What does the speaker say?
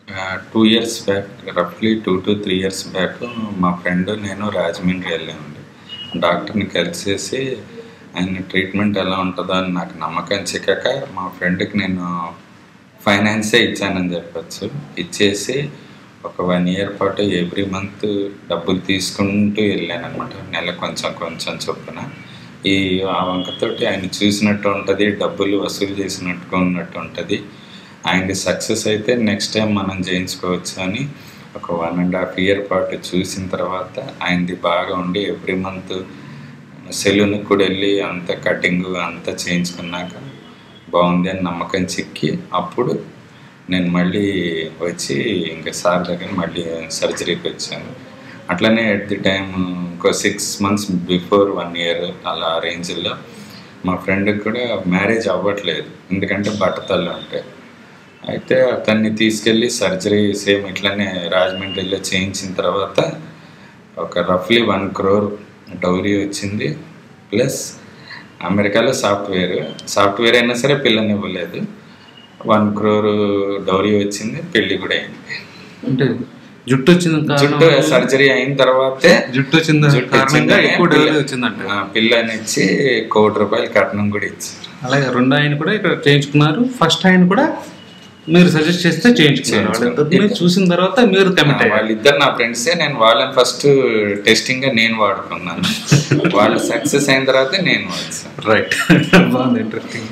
2 years back, రఫ్లీ 2 to 3 years back మా friend నేను రాజమండ్రి వెళ్ళామండి. డాక్టర్ని కలిసేసి ఆయన ట్రీట్మెంట్ ఎలా ఉంటుందో అని నాకు నమ్మకం చిక్కక మా ఫ్రెండ్కి నేను ఫైనాన్సే ఇచ్చానని చెప్పచ్చు. ఇచ్చేసి ఒక 1 ఇయర్ పాటు ఎవ్రీ మంత్ డబ్బులు తీసుకుంటూ వెళ్ళాను అనమాట. నెల కొంచెం కొంచెం చొప్పున. ఆ వంకతోటి ఆయన చూసినట్టు ఉంటుంది, డబ్బులు వసూలు చేసినట్టుగా ఉన్నట్టు ఉంటుంది. ఆయనది సక్సెస్ అయితే నెక్స్ట్ టైం మనం చేయించుకోవచ్చు అని ఒక 1.5 ఇయర్ పాటు చూసిన తర్వాత ఆయనది బాగా ఉండి ఎవ్రీ మంత్ సెలూన్కి కూడా వెళ్ళి అంత కటింగ్ అంతా చేయించుకున్నాక బాగుంది అని నమ్మకం చిక్కి అప్పుడు నేను మళ్ళీ వచ్చి ఇంకా సార్ దగ్గర మళ్ళీ సర్జరీకి వచ్చాను. అట్లనే ఎట్ ది టైం ఇంకో 6 months బిఫోర్ 1 ఇయర్ అలా రేంజ్లో మా ఫ్రెండ్కి కూడా మ్యారేజ్ అవ్వట్లేదు, ఎందుకంటే బట్టతల్లు ఉంటాయి. అయితే అతన్ని తీసుకెళ్ళి సర్జరీ సేమ్ ఇట్లనే రాజమండ్రిలో చేయించిన తర్వాత ఒక రఫ్లీ 1 crore డౌరీ వచ్చింది. ప్లస్ అమెరికాలో సాఫ్ట్వేర్ అయినా సరే పిల్లని ఇవ్వలేదు. 1 crore డౌరీ వచ్చింది, పెళ్ళి కూడా అయింది. అంటే జుట్టు సర్జరీ అయిన తర్వాతే పిల్లనిచ్చి ₹1 కోటి కట్నం కూడా ఇచ్చారు. అలాగే 2 ఆయన కూడా ఇక్కడ చేయించుకున్నారు. ఫస్ట్ ఆయన కూడా మీరు సజెస్ట్ చేస్తే చేయించుకున్నారు. చూసిన తర్వాత మీరు కమిట్ అయ్యారు. వాళ్ళిద్దరు నా ఫ్రెండ్సే. నేను వాళ్ళని ఫస్ట్ టెస్టింగ్ గా నేను వాడుకున్నాను. వాళ్ళు సక్సెస్ అయిన తర్వాత నేను వాడుతాను. రైట్, బాగుంది, ఇంట్రెస్టింగ్.